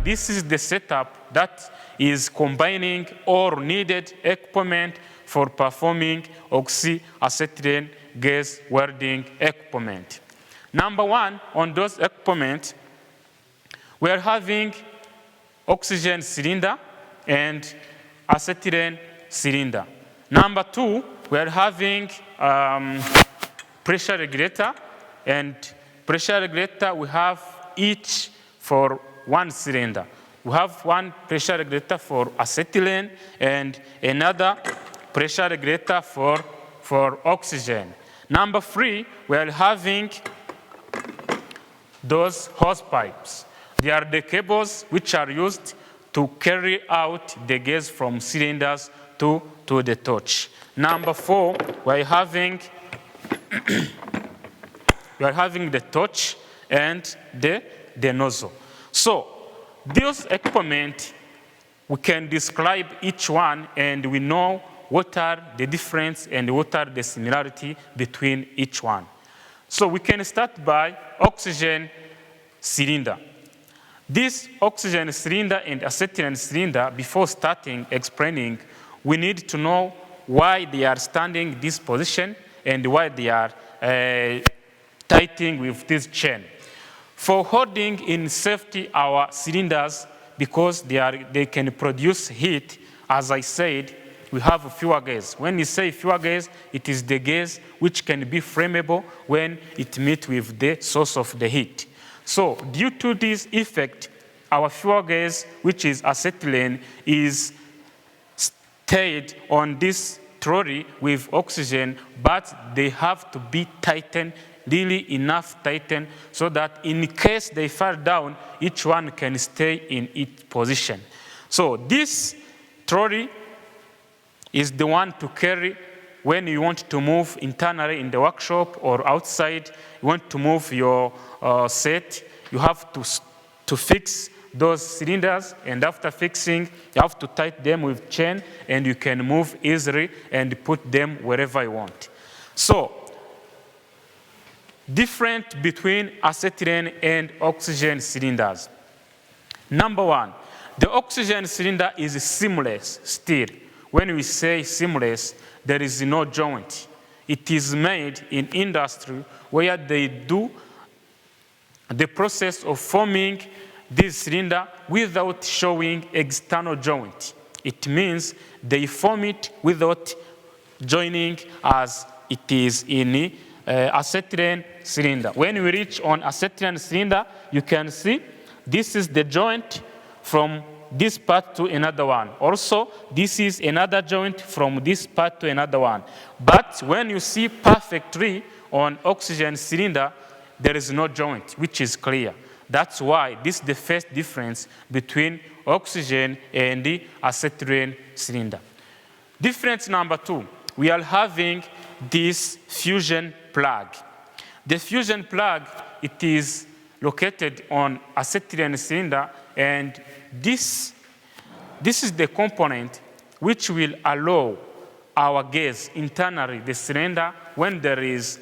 this is the setup that is combining all needed equipment for performing oxy-acetylene gas welding equipment. Number one, on those equipment, we are having oxygen cylinder and acetylene cylinder. Number two, we are having pressure regulator, and pressure regulator we have each for one cylinder. We have one pressure regulator for acetylene and another pressure regulator for oxygen. Number three, we are having those hose pipes. They are the cables which are used to carry out the gas from cylinders to the torch. Number four, we are having the torch and the nozzle. So those equipment, we can describe each one and we know what are the difference and what are the similarity between each one. So we can start by oxygen cylinder. This oxygen cylinder and acetylene cylinder, before starting explaining, we need to know why they are standing this position and why they are tightening with this chain. For holding in safety our cylinders, because they can produce heat, as I said, we have fuel gas. When you say fuel gas, it is the gas which can be flammable when it meets with the source of the heat. So due to this effect, our fuel gas, which is acetylene, is stayed on this trolley with oxygen, but they have to be tightened, really enough tightened, so that in case they fall down, each one can stay in its position. So this trolley is the one to carry when you want to move internally in the workshop or outside. You want to move your set, you have to fix those cylinders, and after fixing, you have to tighten them with chain, and you can move easily and put them wherever you want. So, different between acetylene and oxygen cylinders. Number one, the oxygen cylinder is seamless still. When we say seamless, there is no joint. It is made in industry where they do the process of forming this cylinder without showing external joint. It means they form it without joining as it is in acetylene cylinder. When we reach on acetylene cylinder, you can see this is the joint from this part to another one. Also, this is another joint from this part to another one. But when you see perfectly on oxygen cylinder, there is no joint, which is clear. That's why this is the first difference between oxygen and the acetylene cylinder. Difference number two, we are having this fusion plug. The fusion plug, it is located on acetylene cylinder, and this is the component which will allow our gas internally, the cylinder, when there is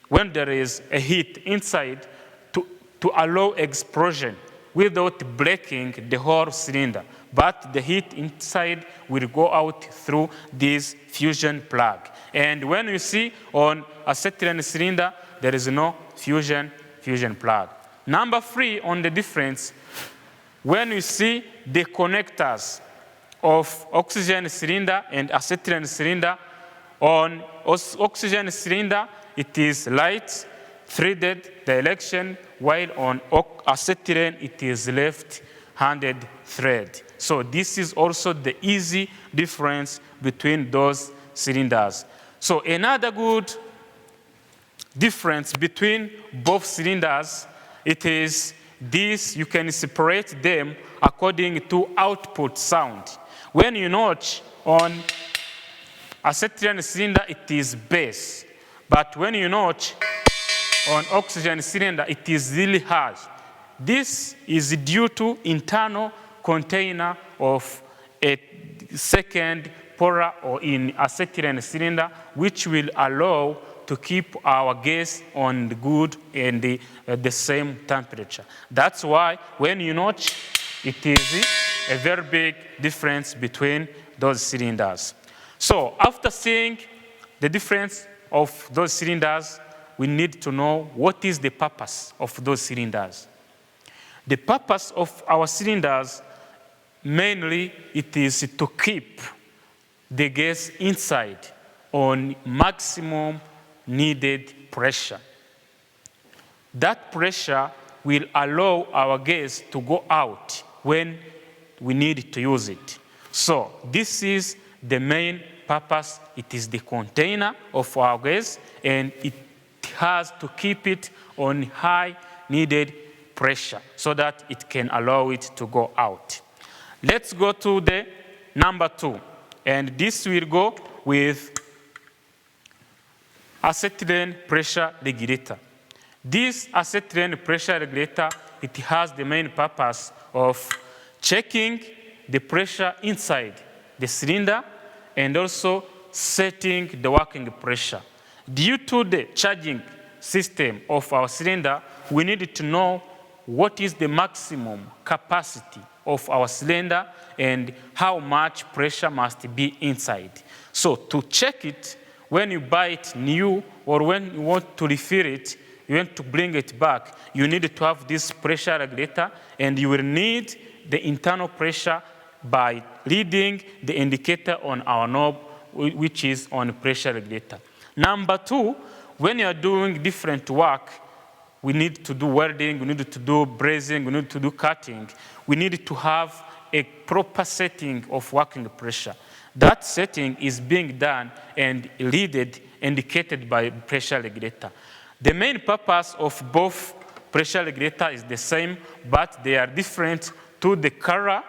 a heat inside, to allow explosion without breaking the whole cylinder. But the heat inside will go out through this fusion plug. And when you see on acetylene cylinder, there is no fusion plug. Number three on the difference, when you see the connectors of oxygen cylinder and acetylene cylinder, on oxygen cylinder, it is light, threaded direction, while on acetylene, it is left-handed thread. So this is also the easy difference between those cylinders. So another good difference between both cylinders, it is this, you can separate them according to output sound. When you notch on acetylene cylinder, it is bass. But when you notch on oxygen cylinder, it is really harsh. This is due to internal container of a second polar or in acetylene cylinder, which will allow to keep our gas on the good and the same temperature. That's why when you notch It is a very big difference between those cylinders. So after seeing the difference of those cylinders, we need to know what is the purpose of those cylinders. The purpose of our cylinders, mainly, it is to keep the gas inside on maximum needed pressure. That pressure will allow our gas to go out when we need to use it. So this is the main purpose. It is the container of our gas, and it has to keep it on high needed pressure so that it can allow it to go out. Let's go to the number 2, and this will go with acetylene pressure regulator. This acetylene pressure regulator, it has the main purpose of checking the pressure inside the cylinder and also setting the working pressure. Due to the charging system of our cylinder, we need to know what is the maximum capacity of our cylinder and how much pressure must be inside. So to check it, when you buy it new or when you want to refill it, you want to bring it back, you need to have this pressure regulator, and you will need the internal pressure by reading the indicator on our knob, which is on pressure regulator. Number 2, when you are doing different work, we need to do welding, we need to do brazing, we need to do cutting. We need to have a proper setting of working pressure. That setting is being done and readed, indicated by pressure regulator. The main purpose of both pressure regulator is the same, but they are different to the color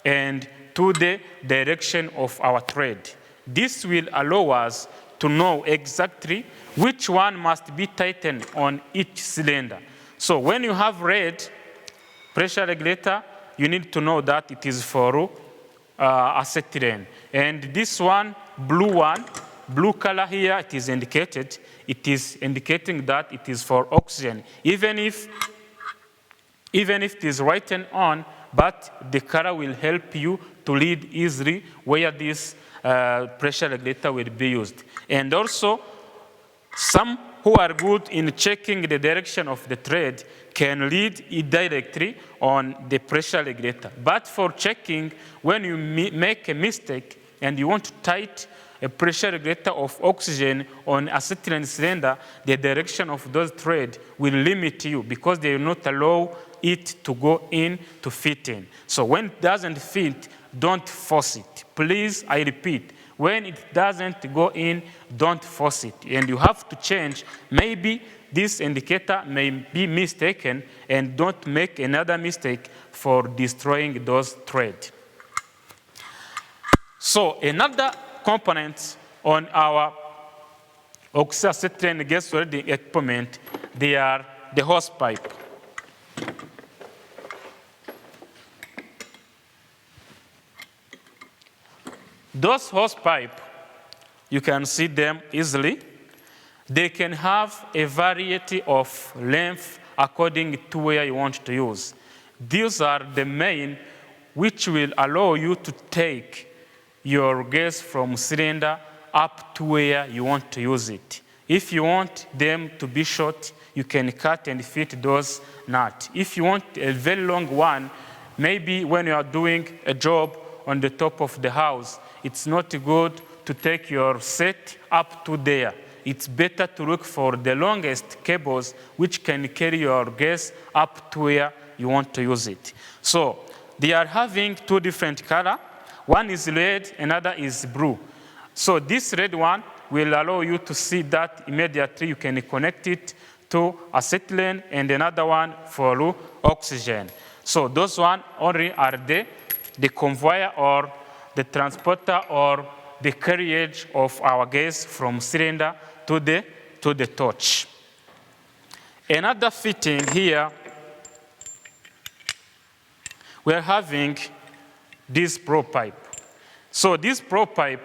and to the direction of our thread. This will allow us to know exactly which one must be tightened on each cylinder. So when you have red pressure regulator, you need to know that it is for acetylene. And this one, blue color here, it is indicated. It is indicating that it is for oxygen. Even if it is written on, but the color will help you to read easily where this pressure regulator will be used. And also, some who are good in checking the direction of the thread can read it directly on the pressure regulator. But for checking, when you make a mistake and you want to tighten a pressure regulator of oxygen on acetylene cylinder, the direction of those threads will limit you because they will not allow it to go in to fit in. So when it doesn't fit, don't force it. Please, I repeat, when it doesn't go in, don't force it. And you have to change. Maybe this indicator may be mistaken, and don't make another mistake for destroying those threads. So another component on our oxyacetylene gas welding equipment, they are the hose pipe. Those hose pipe, you can see them easily. They can have a variety of length according to where you want to use. These are the main which will allow you to take your gas from cylinder up to where you want to use it. If you want them to be short, you can cut and fit those nuts. If you want a very long one, maybe when you are doing a job on the top of the house, it's not good to take your set up to there. It's better to look for the longest cables which can carry your gas up to where you want to use it. So they are having two different colors. One is red, another is blue. So this red one will allow you to see that immediately you can connect it to acetylene, and another one for oxygen. So those one only are the conveyor or the transporter or the carriage of our gas from cylinder to the torch. Another fitting here, we're having this Blowpipe. So this Blowpipe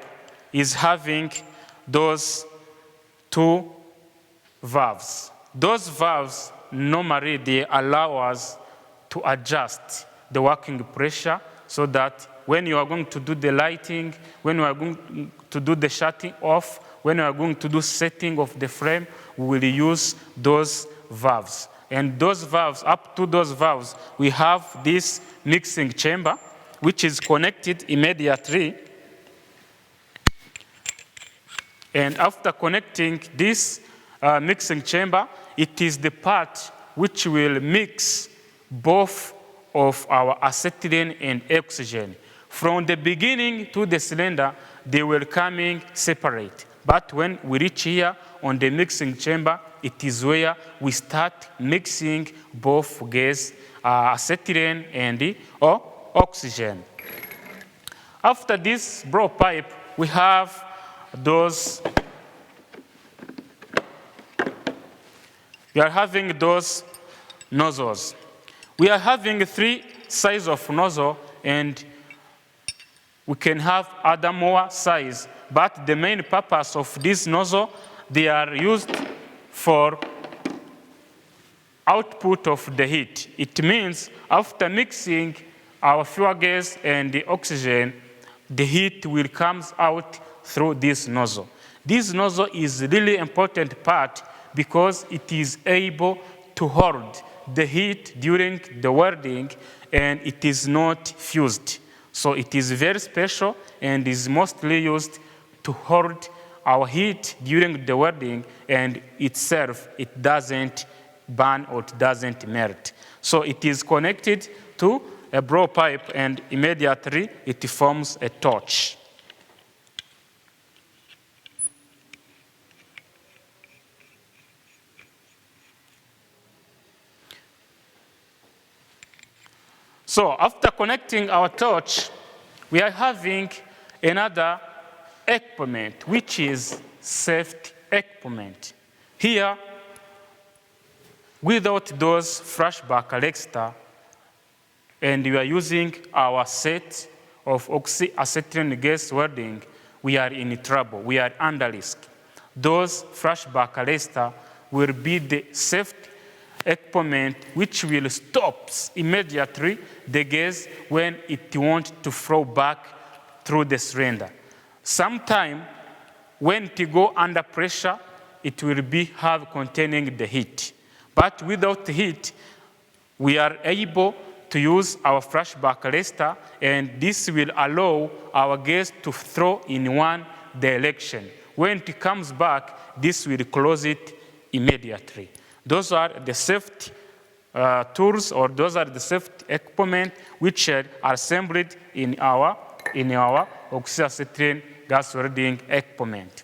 is having those two valves. Those valves normally they allow us to adjust the working pressure, so that when you are going to do the lighting, when you are going to do the shutting off, when you are going to do setting of the frame, we will use those valves. And those valves, up to those valves, we have this mixing chamber, which is connected immediately. And after connecting this mixing chamber, it is the part which will mix both of our acetylene and oxygen. From the beginning to the cylinder, they will coming separate. But when we reach here on the mixing chamber, it is where we start mixing both gas, acetylene and the oxygen. After this blowpipe, we have we are having those nozzles. We are having 3 sizes of nozzle, and we can have other more size. But the main purpose of this nozzle, they are used for output of the heat. It means after mixing our fuel gas and the oxygen, the heat will come out through this nozzle. This nozzle is a really important part because it is able to hold the heat during the welding, and it is not fused. So it is very special and is mostly used to hold our heat during the welding, and itself, it doesn't burn or it doesn't melt. So it is connected to a blowpipe, and immediately it forms a torch. So after connecting our torch, we are having another equipment, which is safety equipment. Here, without those flashback arrestors, and we are using our set of oxy-acetylene gas welding, we are in trouble. We are under risk. Those flashback arrestors will be the safety equipment which will stop immediately the gas when it wants to flow back through the cylinder. Sometime when it go under pressure, it will be containing the heat. But without heat, we are able to use our flashback arrestor, and this will allow our gas to flow in one direction. When it comes back, this will close it immediately. Those are the safety tools, or those are the safety equipment which are assembled in our oxyacetylene gas welding equipment.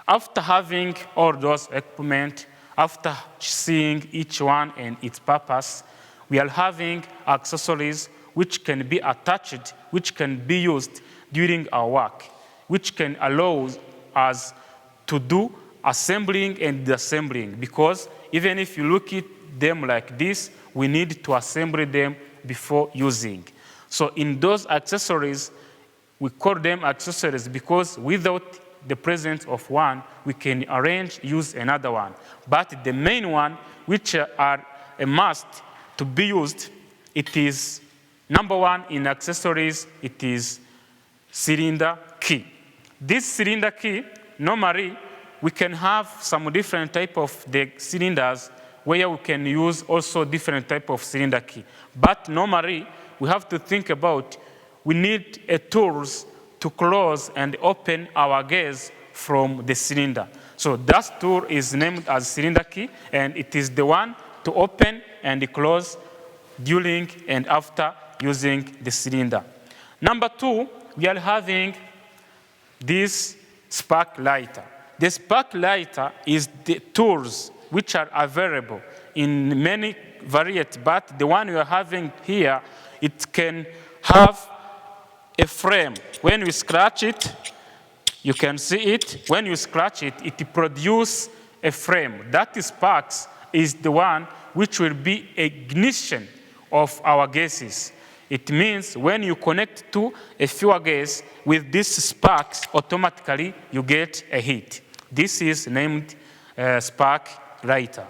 After having all those equipment, after seeing each one and its purpose, we are having accessories which can be attached, which can be used during our work, which can allow us to do assembling and disassembling, because even if you look at them like this, we need to assemble them before using. So in those accessories, we call them accessories because without the presence of one, we can use another one. But the main one, which are a must to be used, it is number one in accessories, it is cylinder key. This cylinder key, normally, we can have some different type of the cylinders where we can use also different type of cylinder key. But normally, we have to think about, we need a tools to close and open our gas from the cylinder. So that tool is named as cylinder key, and it is the one to open and close during and after using the cylinder. Number two, we are having this spark lighter. The spark lighter is the tools which are available in many varieties, but the one we are having here, it can have a frame. When we scratch it, you can see it. When you scratch it, it produces a frame. That sparks is the one which will be ignition of our gases. It means when you connect to a fuel gas with this sparks, automatically you get a heat. This is named spark lighter.